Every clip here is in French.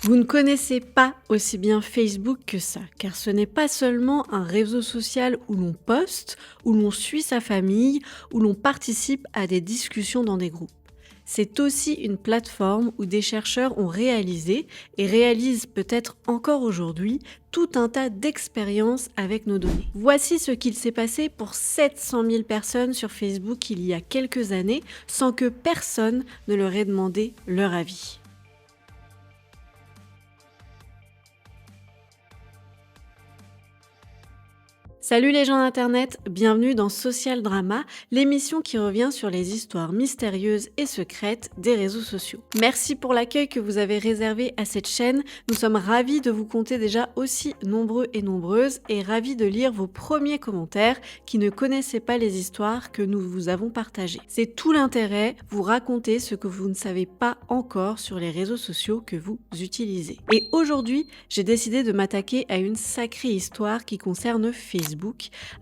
Vous ne connaissez pas aussi bien Facebook que ça, car ce n'est pas seulement un réseau social où l'on poste, où l'on suit sa famille, où l'on participe à des discussions dans des groupes. C'est aussi une plateforme où des chercheurs ont réalisé, et réalisent peut-être encore aujourd'hui, tout un tas d'expériences avec nos données. Voici ce qu'il s'est passé pour 700 000 personnes sur Facebook il y a quelques années, sans que personne ne leur ait demandé leur avis. Salut les gens d'internet, bienvenue dans Social Drama, l'émission qui revient sur les histoires mystérieuses et secrètes des réseaux sociaux. Merci pour l'accueil que vous avez réservé à cette chaîne, nous sommes ravis de vous compter déjà aussi nombreux et nombreuses et ravis de lire vos premiers commentaires qui ne connaissaient pas les histoires que nous vous avons partagées. C'est tout l'intérêt, vous raconter ce que vous ne savez pas encore sur les réseaux sociaux que vous utilisez. Et aujourd'hui, j'ai décidé de m'attaquer à une sacrée histoire qui concerne Facebook,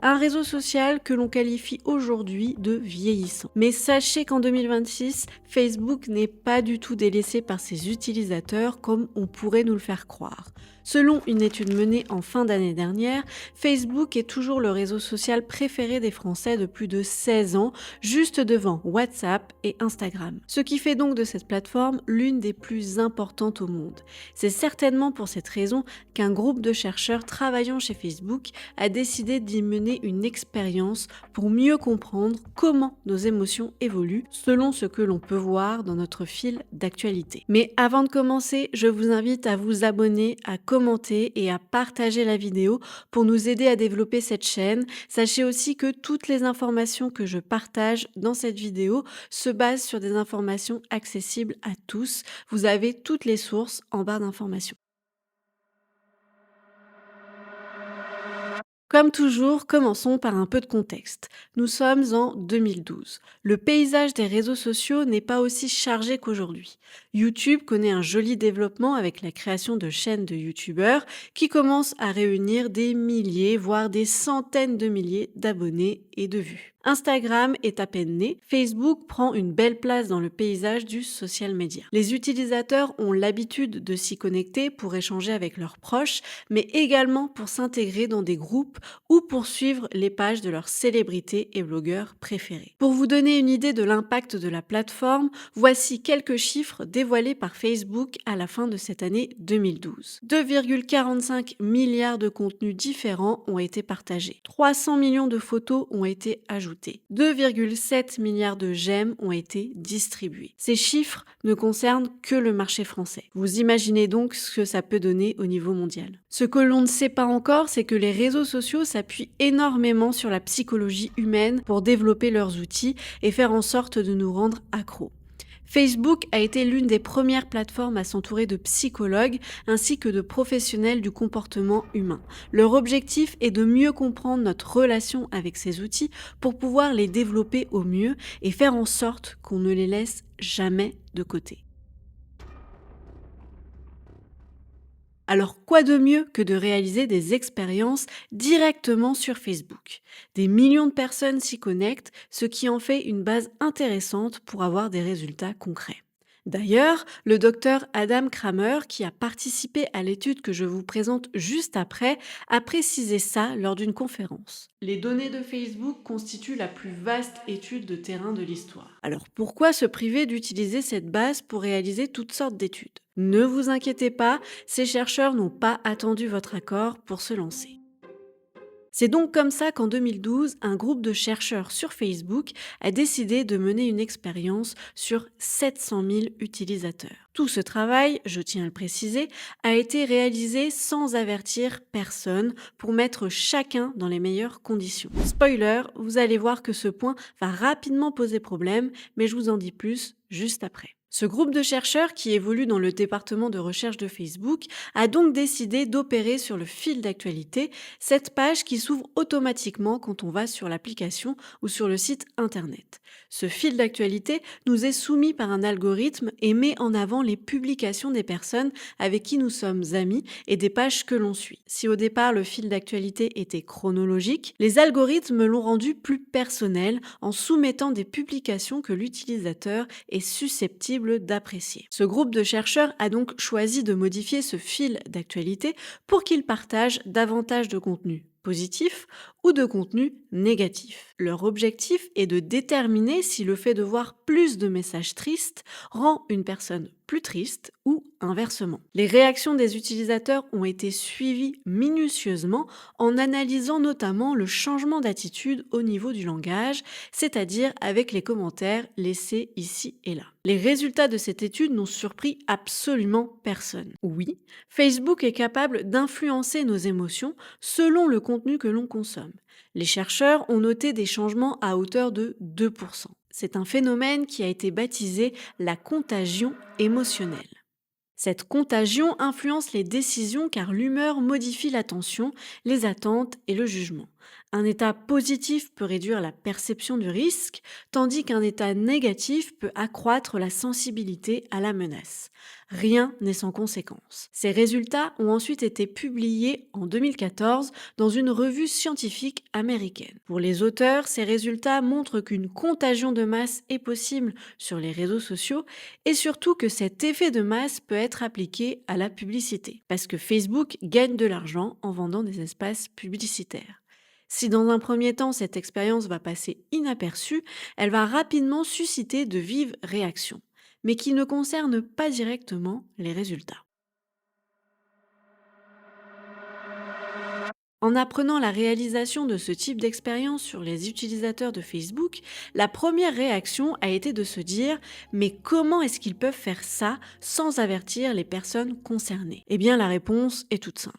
un réseau social que l'on qualifie aujourd'hui de vieillissant. Mais sachez qu'en 2026, Facebook n'est pas du tout délaissé par ses utilisateurs comme on pourrait nous le faire croire. Selon une étude menée en fin d'année dernière, Facebook est toujours le réseau social préféré des Français de plus de 16 ans, juste devant WhatsApp et Instagram. Ce qui fait donc de cette plateforme l'une des plus importantes au monde. C'est certainement pour cette raison qu'un groupe de chercheurs travaillant chez Facebook a décidé d'y mener une expérience pour mieux comprendre comment nos émotions évoluent selon ce que l'on peut voir dans notre fil d'actualité. Mais avant de commencer, je vous invite à vous abonner, à commenter et à partager la vidéo pour nous aider à développer cette chaîne. Sachez aussi que toutes les informations que je partage dans cette vidéo se basent sur des informations accessibles à tous. Vous avez toutes les sources en barre d'informations. Comme toujours, commençons par un peu de contexte. Nous sommes en 2012. Le paysage des réseaux sociaux n'est pas aussi chargé qu'aujourd'hui. YouTube connaît un joli développement avec la création de chaînes de YouTubeurs qui commencent à réunir des milliers, voire des centaines de milliers d'abonnés et de vues. Instagram est à peine né, Facebook prend une belle place dans le paysage du social media. Les utilisateurs ont l'habitude de s'y connecter pour échanger avec leurs proches, mais également pour s'intégrer dans des groupes ou pour suivre les pages de leurs célébrités et blogueurs préférés. Pour vous donner une idée de l'impact de la plateforme, voici quelques chiffres dévoilés par Facebook à la fin de cette année 2012. 2,45 milliards de contenus différents ont été partagés. 300 millions de photos ont été ajoutées. 2,7 milliards de j'aime ont été distribués. Ces chiffres ne concernent que le marché français. Vous imaginez donc ce que ça peut donner au niveau mondial. Ce que l'on ne sait pas encore, c'est que les réseaux sociaux s'appuient énormément sur la psychologie humaine pour développer leurs outils et faire en sorte de nous rendre accros. Facebook a été l'une des premières plateformes à s'entourer de psychologues ainsi que de professionnels du comportement humain. Leur objectif est de mieux comprendre notre relation avec ces outils pour pouvoir les développer au mieux et faire en sorte qu'on ne les laisse jamais de côté. Alors quoi de mieux que de réaliser des expériences directement sur Facebook? Des millions de personnes s'y connectent, ce qui en fait une base intéressante pour avoir des résultats concrets. D'ailleurs, le docteur Adam Kramer, qui a participé à l'étude que je vous présente juste après, a précisé ça lors d'une conférence. Les données de Facebook constituent la plus vaste étude de terrain de l'histoire. Alors pourquoi se priver d'utiliser cette base pour réaliser toutes sortes d'études? Ne vous inquiétez pas, ces chercheurs n'ont pas attendu votre accord pour se lancer. C'est donc comme ça qu'en 2012, un groupe de chercheurs sur Facebook a décidé de mener une expérience sur 700 000 utilisateurs. Tout ce travail, je tiens à le préciser, a été réalisé sans avertir personne pour mettre chacun dans les meilleures conditions. Spoiler, vous allez voir que ce point va rapidement poser problème, mais je vous en dis plus juste après. Ce groupe de chercheurs qui évolue dans le département de recherche de Facebook a donc décidé d'opérer sur le fil d'actualité, cette page qui s'ouvre automatiquement quand on va sur l'application ou sur le site internet. Ce fil d'actualité nous est soumis par un algorithme et met en avant les publications des personnes avec qui nous sommes amis et des pages que l'on suit. Si au départ le fil d'actualité était chronologique, les algorithmes l'ont rendu plus personnel en soumettant des publications que l'utilisateur est susceptible possible d'apprécier. Ce groupe de chercheurs a donc choisi de modifier ce fil d'actualité pour qu'il partage davantage de contenu positif ou de contenu négatif. Leur objectif est de déterminer si le fait de voir plus de messages tristes rend une personne plus triste ou inversement. Les réactions des utilisateurs ont été suivies minutieusement en analysant notamment le changement d'attitude au niveau du langage, c'est-à-dire avec les commentaires laissés ici et là. Les résultats de cette étude n'ont surpris absolument personne. Oui, Facebook est capable d'influencer nos émotions selon le contenu que l'on consomme. Les chercheurs ont noté des changements à hauteur de 2%. C'est un phénomène qui a été baptisé la contagion émotionnelle. Cette contagion influence les décisions car l'humeur modifie l'attention, les attentes et le jugement. Un état positif peut réduire la perception du risque, tandis qu'un état négatif peut accroître la sensibilité à la menace. Rien n'est sans conséquence. Ces résultats ont ensuite été publiés en 2014 dans une revue scientifique américaine. Pour les auteurs, ces résultats montrent qu'une contagion de masse est possible sur les réseaux sociaux et surtout que cet effet de masse peut être appliqué à la publicité, parce que Facebook gagne de l'argent en vendant des espaces publicitaires. Si dans un premier temps cette expérience va passer inaperçue, elle va rapidement susciter de vives réactions, mais qui ne concernent pas directement les résultats. En apprenant la réalisation de ce type d'expérience sur les utilisateurs de Facebook, la première réaction a été de se dire « mais comment est-ce qu'ils peuvent faire ça sans avertir les personnes concernées ?» Eh bien la réponse est toute simple.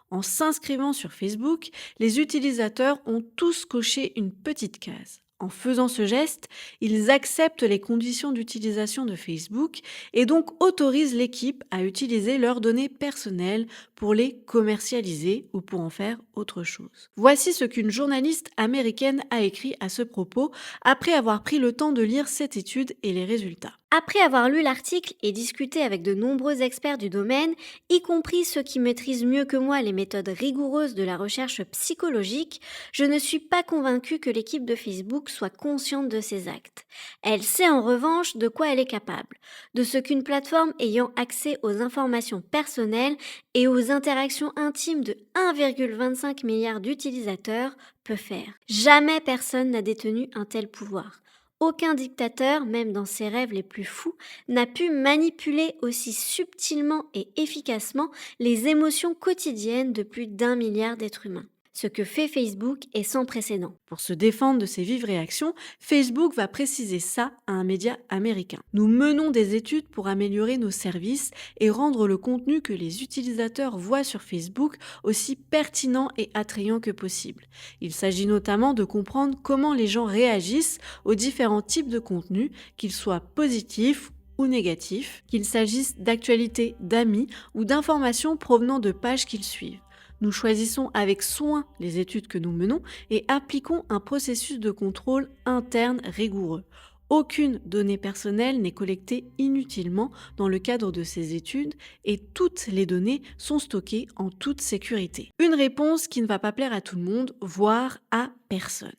En s'inscrivant sur Facebook, les utilisateurs ont tous coché une petite case. En faisant ce geste, ils acceptent les conditions d'utilisation de Facebook et donc autorisent l'équipe à utiliser leurs données personnelles pour les commercialiser ou pour en faire autre chose. Voici ce qu'une journaliste américaine a écrit à ce propos après avoir pris le temps de lire cette étude et les résultats. Après avoir lu l'article et discuté avec de nombreux experts du domaine, y compris ceux qui maîtrisent mieux que moi les méthodes rigoureuses de la recherche psychologique, je ne suis pas convaincue que l'équipe de Facebook soit consciente de ses actes. Elle sait en revanche de quoi elle est capable, de ce qu'une plateforme ayant accès aux informations personnelles et aux interactions intimes de 1,25 milliard d'utilisateurs peut faire. Jamais personne n'a détenu un tel pouvoir. Aucun dictateur, même dans ses rêves les plus fous, n'a pu manipuler aussi subtilement et efficacement les émotions quotidiennes de plus d'1 milliard d'êtres humains. Ce que fait Facebook est sans précédent. Pour se défendre de ces vives réactions, Facebook va préciser ça à un média américain. Nous menons des études pour améliorer nos services et rendre le contenu que les utilisateurs voient sur Facebook aussi pertinent et attrayant que possible. Il s'agit notamment de comprendre comment les gens réagissent aux différents types de contenus, qu'ils soient positifs ou négatifs, qu'il s'agisse d'actualités, d'amis ou d'informations provenant de pages qu'ils suivent. Nous choisissons avec soin les études que nous menons et appliquons un processus de contrôle interne rigoureux. Aucune donnée personnelle n'est collectée inutilement dans le cadre de ces études et toutes les données sont stockées en toute sécurité. Une réponse qui ne va pas plaire à tout le monde, voire à personne.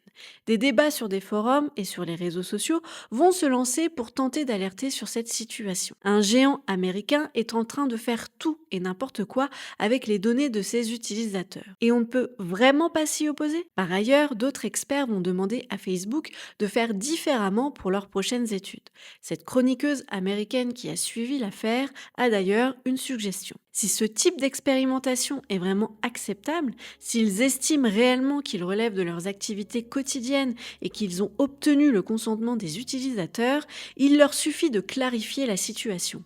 Des débats sur des forums et sur les réseaux sociaux vont se lancer pour tenter d'alerter sur cette situation. Un géant américain est en train de faire tout et n'importe quoi avec les données de ses utilisateurs. Et on ne peut vraiment pas s'y opposer. Par ailleurs, d'autres experts vont demander à Facebook de faire différemment pour leurs prochaines études. Cette chroniqueuse américaine qui a suivi l'affaire a d'ailleurs une suggestion. Si ce type d'expérimentation est vraiment acceptable, s'ils estiment réellement qu'il relève de leurs activités quotidiennes et qu'ils ont obtenu le consentement des utilisateurs, il leur suffit de clarifier la situation.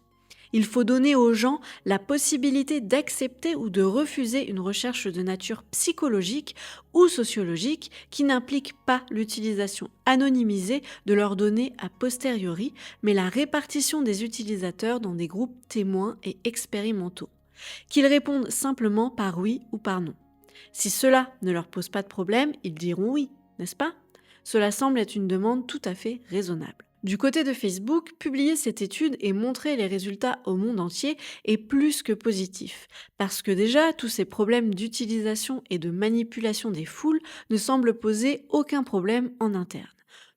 Il faut donner aux gens la possibilité d'accepter ou de refuser une recherche de nature psychologique ou sociologique qui n'implique pas l'utilisation anonymisée de leurs données a posteriori, mais la répartition des utilisateurs dans des groupes témoins et expérimentaux. Qu'ils répondent simplement par oui ou par non. Si cela ne leur pose pas de problème, ils diront oui, n'est-ce pas ? Cela semble être une demande tout à fait raisonnable. Du côté de Facebook, publier cette étude et montrer les résultats au monde entier est plus que positif, parce que déjà, tous ces problèmes d'utilisation et de manipulation des foules ne semblent poser aucun problème en interne.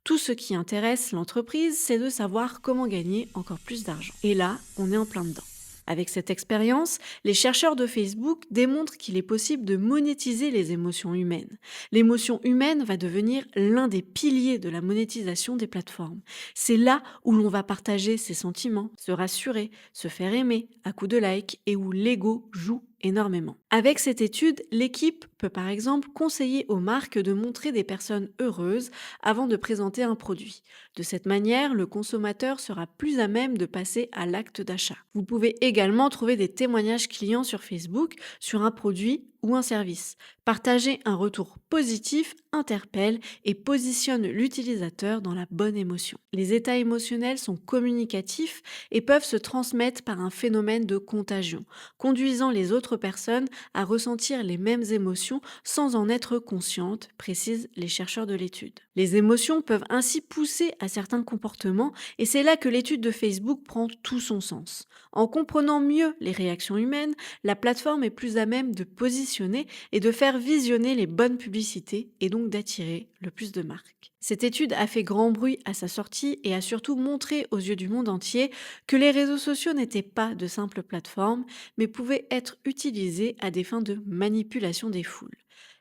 Tout ce qui intéresse l'entreprise, c'est de savoir comment gagner encore plus d'argent. Et là, on est en plein dedans. Avec cette expérience, les chercheurs de Facebook démontrent qu'il est possible de monétiser les émotions humaines. L'émotion humaine va devenir l'un des piliers de la monétisation des plateformes. C'est là où l'on va partager ses sentiments, se rassurer, se faire aimer à coups de like et où l'ego joue énormément. Avec cette étude, l'équipe peut par exemple conseiller aux marques de montrer des personnes heureuses avant de présenter un produit. De cette manière, le consommateur sera plus à même de passer à l'acte d'achat. Vous pouvez également trouver des témoignages clients sur Facebook sur un produit ou un service. Partager un retour positif interpelle et positionne l'utilisateur dans la bonne émotion. Les états émotionnels sont communicatifs et peuvent se transmettre par un phénomène de contagion, conduisant les autres personnes à ressentir les mêmes émotions sans en être conscientes, précisent les chercheurs de l'étude. Les émotions peuvent ainsi pousser à certains comportements et c'est là que l'étude de Facebook prend tout son sens. En comprenant mieux les réactions humaines, la plateforme est plus à même de positionner et de faire visionner les bonnes publicités et donc d'attirer le plus de marques. Cette étude a fait grand bruit à sa sortie et a surtout montré aux yeux du monde entier que les réseaux sociaux n'étaient pas de simples plateformes, mais pouvaient être utilisés à des fins de manipulation des foules.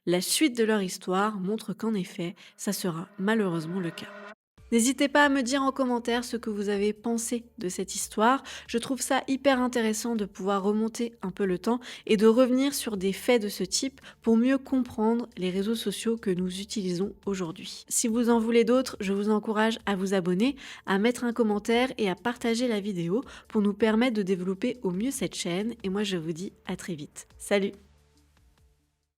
La suite de leur histoire montre qu'en effet, ça sera malheureusement le cas. N'hésitez pas à me dire en commentaire ce que vous avez pensé de cette histoire. Je trouve ça hyper intéressant de pouvoir remonter un peu le temps et de revenir sur des faits de ce type pour mieux comprendre les réseaux sociaux que nous utilisons aujourd'hui. Si vous en voulez d'autres, je vous encourage à vous abonner, à mettre un commentaire et à partager la vidéo pour nous permettre de développer au mieux cette chaîne. Et moi, je vous dis à très vite. Salut!